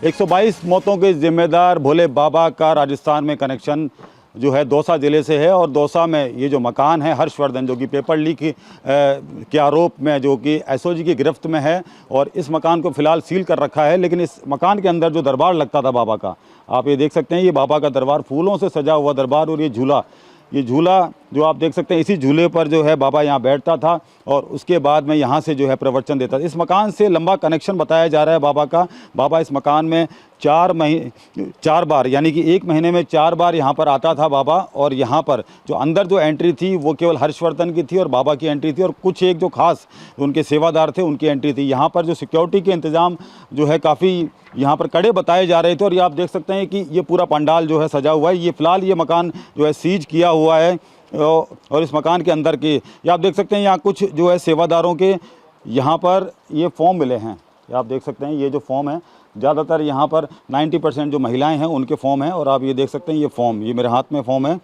122 मौतों के जिम्मेदार भोले बाबा का राजस्थान में कनेक्शन जो है दौसा ज़िले से है। और दौसा में ये जो मकान है हर्षवर्धन, जो कि पेपर लीक के आरोप में जो कि एसओजी की गिरफ्त में है, और इस मकान को फ़िलहाल सील कर रखा है। लेकिन इस मकान के अंदर जो दरबार लगता था बाबा का, आप ये देख सकते हैं, ये बाबा का दरबार, फूलों से सजा हुआ दरबार। और ये झूला जो आप देख सकते हैं, इसी झूले पर जो है बाबा यहाँ बैठता था और उसके बाद में यहाँ से जो है प्रवचन देता था। इस मकान से लंबा कनेक्शन बताया जा रहा है बाबा का। बाबा इस मकान में 4 बार, यानी कि 1 महीने में 4 बार यहाँ पर आता था बाबा। और यहाँ पर जो अंदर जो एंट्री थी वो केवल हर्षवर्धन की थी और बाबा की एंट्री थी, और कुछ एक जो खास उनके सेवादार थे उनकी एंट्री थी। यहाँ पर जो सिक्योरिटी के इंतज़ाम जो है काफ़ी यहाँ पर कड़े बताए जा रहे थे। और ये आप देख सकते हैं कि ये पूरा पंडाल जो है सजा हुआ है। ये फ़िलहाल ये मकान जो है सीज किया हुआ है। और इस मकान के अंदर के ये आप देख सकते हैं, यहाँ कुछ जो है सेवादारों के यहाँ पर ये फॉर्म मिले हैं। ये आप देख सकते हैं, ये जो फॉर्म है ज़्यादातर यहाँ पर 90% जो महिलाएं हैं उनके फॉर्म हैं। और आप ये देख सकते हैं, ये फॉर्म, ये मेरे हाथ में फॉर्म है,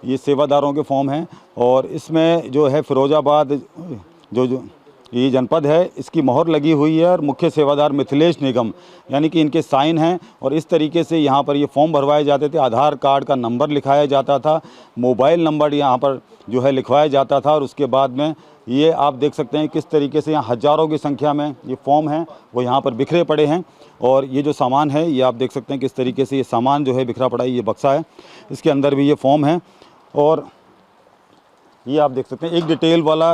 ये सेवादारों के फॉर्म हैं। और इसमें जो है फिरोजाबाद जो ये जनपद है, इसकी मोहर लगी हुई है और मुख्य सेवादार मिथिलेश निगम, यानी कि इनके साइन हैं। और इस तरीके से यहाँ पर ये फॉर्म भरवाए जाते थे। आधार कार्ड का नंबर लिखाया जाता था, मोबाइल नंबर यहाँ पर जो है लिखवाया जाता था। और उसके बाद में ये आप देख सकते हैं किस तरीके से यहाँ हज़ारों की संख्या में ये फॉर्म हैं वो यहाँ पर बिखरे पड़े हैं। और ये जो सामान है ये आप देख सकते हैं किस तरीके से ये सामान जो है बिखरा पड़ा है। ये बक्सा है, इसके अंदर भी ये फॉर्म है। और ये आप देख सकते हैं एक डिटेल वाला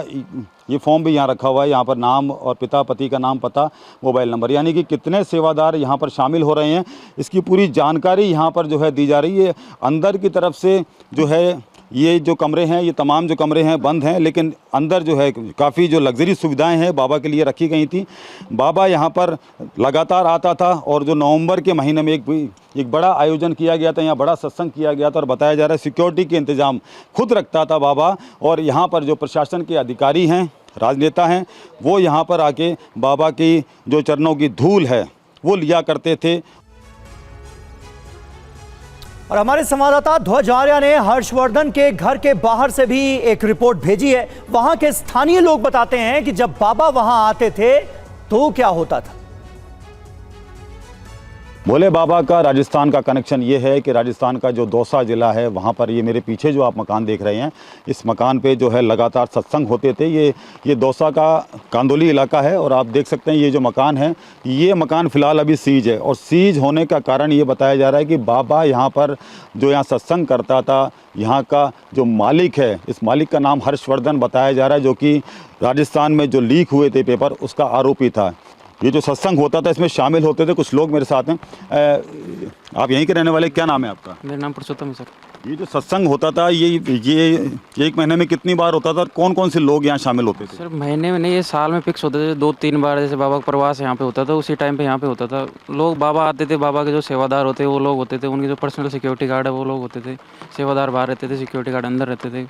ये फॉर्म भी यहाँ रखा हुआ है। यहाँ पर नाम और पिता, पति का नाम, पता, मोबाइल नंबर, यानी कि कितने सेवादार यहाँ पर शामिल हो रहे हैं, इसकी पूरी जानकारी यहाँ पर जो है दी जा रही है। अंदर की तरफ से जो है ये जो कमरे हैं, ये तमाम जो कमरे हैं बंद हैं, लेकिन अंदर जो है काफ़ी जो लग्जरी सुविधाएं हैं बाबा के लिए रखी गई थी। बाबा यहाँ पर लगातार आता था। और जो नवंबर के महीने में एक बड़ा आयोजन किया गया था, यहाँ बड़ा सत्संग किया गया था। और बताया जा रहा है सिक्योरिटी के इंतज़ाम खुद रखता था बाबा। और यहाँ पर जो प्रशासन के अधिकारी हैं, राजनेता हैं, वो यहाँ पर आके बाबा की जो चरणों की धूल है वो लिया करते थे। और हमारे संवाददाता ध्वज आर्या ने हर्षवर्धन के घर के बाहर से भी एक रिपोर्ट भेजी है। वहां के स्थानीय लोग बताते हैं कि जब बाबा वहां आते थे तो क्या होता था। भोले बाबा का राजस्थान का कनेक्शन ये है कि राजस्थान का जो दौसा ज़िला है वहाँ पर ये मेरे पीछे जो आप मकान देख रहे हैं, इस मकान पे जो है लगातार सत्संग होते थे। ये दौसा का कांदोली इलाका है। और आप देख सकते हैं ये जो मकान है, ये मकान फ़िलहाल अभी सीज है। और सीज होने का कारण ये बताया जा रहा है कि बाबा यहाँ पर जो यहाँ सत्संग करता था, यहाँ का जो मालिक है, इस मालिक का नाम हर्षवर्धन बताया जा रहा है, जो कि राजस्थान में जो लीक हुए थे पेपर उसका आरोपी था। ये जो सत्संग होता था इसमें शामिल होते थे कुछ लोग मेरे साथ हैं। आप यहीं के रहने वाले, क्या नाम है आपका? मेरा नाम पुरुषोत्तम है सर। ये जो सत्संग होता था ये 1 महीने में कितनी बार होता था और कौन कौन से लोग यहाँ शामिल होते थे? सर महीने में नहीं, ये साल में फिक्स होते थे 2-3 बार। जैसे बाबा का प्रवास यहाँ पे होता था, उसी टाइम पे यहाँ पे होता था। लोग बाबा आते थे, बाबा के जो सेवादार होते वो लोग होते थे, उनके जो पर्सनल सिक्योरिटी गार्ड है वो लोग होते थे। सेवादार बाहर रहते थे, सिक्योरिटी गार्ड अंदर रहते थे।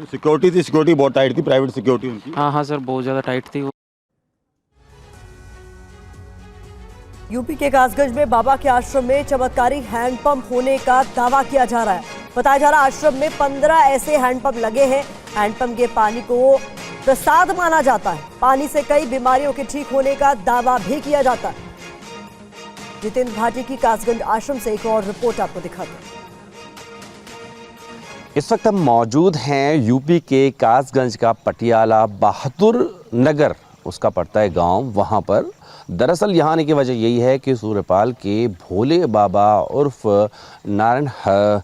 सिक्योरिटी थी, सिक्योरिटी बहुत टाइट थी, प्राइवेट सिक्योरिटी उनकी। हाँ सर, बहुत ज़्यादा टाइट थी। यूपी के कासगंज में बाबा के आश्रम में चमत्कारी हैंडपंप होने का दावा किया जा रहा है। बताया जा रहा है आश्रम में 15 ऐसे हैंडपंप लगे हैं। हैंडपंप के पानी को प्रसाद माना जाता है। पानी से कई बीमारियों के ठीक होने का दावा भी किया जाता है। जितेंद्र भाटी की कासगंज आश्रम से एक और रिपोर्ट आपको दिखाते हैं। इस वक्त हम मौजूद हैं यूपी के कासगंज का पटियाला बहादुर नगर उसका पड़ता है गांव। वहां पर दरअसल यहाँ आने की वजह यही है कि सूर्यपाल के भोले बाबा उर्फ नारायण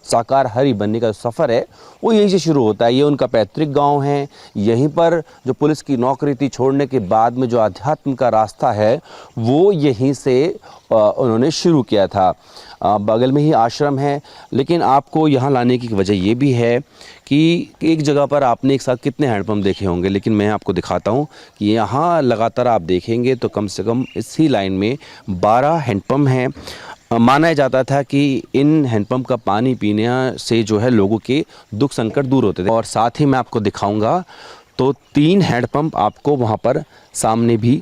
साकार हरि बनने का सफ़र है वो यहीं से शुरू होता है। ये उनका पैतृक गांव है। यहीं पर जो पुलिस की नौकरी थी छोड़ने के बाद में जो अध्यात्म का रास्ता है वो यहीं से उन्होंने शुरू किया था। बगल में ही आश्रम है। लेकिन आपको यहाँ लाने की वजह ये भी है कि एक जगह पर आपने एक साथ कितने हैंडपम्प देखे होंगे, लेकिन मैं आपको दिखाता हूँ कि यहाँ लगातार आप देखेंगे तो कम से कम इसी लाइन में 12 हैंडपम्प हैं। माना जाता था कि इन हैंडपम्प का पानी पीने से जो है लोगों के दुख संकट दूर होते थे। और साथ ही मैं आपको दिखाऊंगा तो 3 हैंडपम्प आपको वहाँ पर सामने भी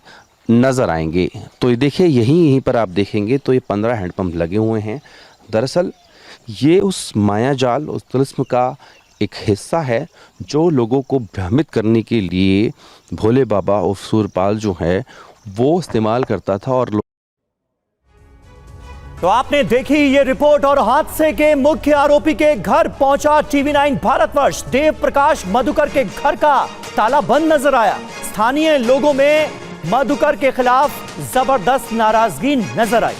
नज़र आएंगे। तो ये देखिए यहीं पर आप देखेंगे तो ये 15 हैंडपम्प लगे हुए हैं। दरअसल ये उस मायाजाल, उस तिलिस्म का एक हिस्सा है जो लोगों को भ्रमित करने के लिए भोले बाबा और सूर्यपाल जो है वो इस्तेमाल करता था। और तो आपने देखी ये रिपोर्ट और हादसे के मुख्य आरोपी के घर पहुंचा टीवी9 भारतवर्ष। देव प्रकाश मधुकर के घर का ताला बंद नजर आया। स्थानीय लोगों में मधुकर के खिलाफ जबरदस्त नाराजगी नजर आई।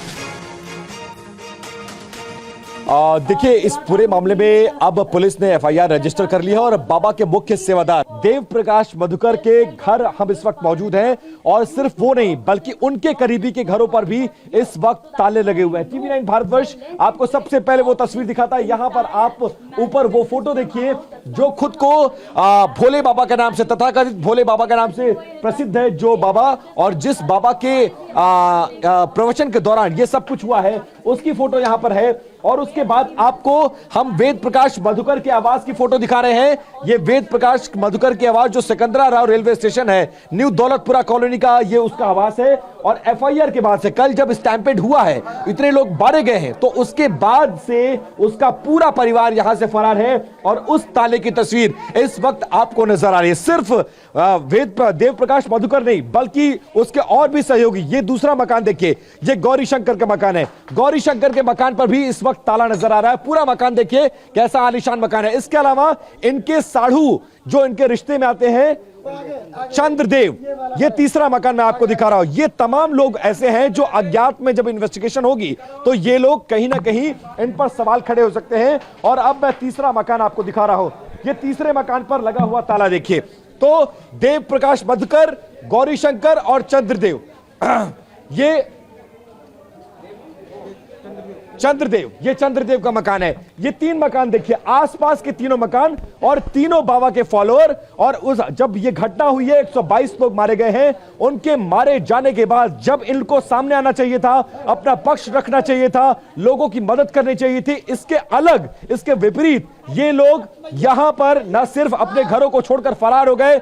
देखिए, इस पूरे मामले में अब पुलिस ने एफआईआर रजिस्टर कर ली है और बाबा के मुख्य सेवादार देव प्रकाश मधुकर के घर हम इस वक्त मौजूद हैं और सिर्फ वो नहीं बल्कि उनके करीबी के घरों पर भी इस वक्त ताले लगे हुए हैं। टीवी9 भारतवर्ष आपको सबसे पहले वो तस्वीर दिखाता है। यहां पर आप ऊपर वो फोटो देखिए जो खुद को भोले बाबा के नाम से, तथाकथित भोले बाबा के नाम से प्रसिद्ध है जो बाबा, और जिस बाबा के प्रवचन के दौरान ये सब कुछ हुआ है उसकी फोटो यहां पर है। और उसके बाद आपको हम वेद प्रकाश मधुकर के आवास की फोटो दिखा रहे हैं। ये वेद प्रकाश मधुकर की आवास जो सिकंदराराव रेलवे स्टेशन है, न्यू दौलतपुरा कॉलोनी का ये उसका आवास है। और एफआईआर के बाद से, कल जब स्टैंपेड हुआ है, इतने लोग मारे गए हैं, तो उसके बाद से उसका पूरा परिवार यहां से फरार है और उस ताले की तस्वीर इस वक्त आपको नजर आ रही है। सिर्फ देव प्रकाश मधुकर नहीं बल्कि उसके और भी सहयोगी। ये दूसरा मकान देखिए, ये गौरी शंकर का मकान है। गौरी शंकर के मकान पर भी इस वक्त ताला नजर आ रहा है। पूरा मकान देखिए कैसा आलीशान मकान है। इसके अलावा इनके साढ़ू जो इनके रिश्ते में आते हैं, चंद्रदेव, ये तीसरा मकान मैं आपको दिखा रहा हूं। ये तमाम लोग ऐसे हैं जो अज्ञात में जब इन्वेस्टिगेशन होगी तो ये लोग कहीं ना कहीं इन पर सवाल खड़े हो सकते हैं। और अब मैं तीसरा मकान आपको दिखा रहा हूं। ये तीसरे मकान पर लगा हुआ ताला देखिए। तो देव प्रकाश मधुकर, गौरी शंकर और चंद्रदेव, ये चंद्रदेव का मकान है। ये तीन मकान देखिए, आसपास के तीनों मकान और तीनों बाबा के फॉलोअर। और उस जब ये घटना हुई है 122 लोग मारे गए हैं। उनके मारे जाने के बाद जब इनको सामने आना चाहिए था, अपना पक्ष रखना चाहिए था, लोगों की मदद करनी चाहिए थी, इसके अलग, इसके विपरीत ये लोग यहां पर न सिर्फ अपने घरों को छोड़कर फरार हो गए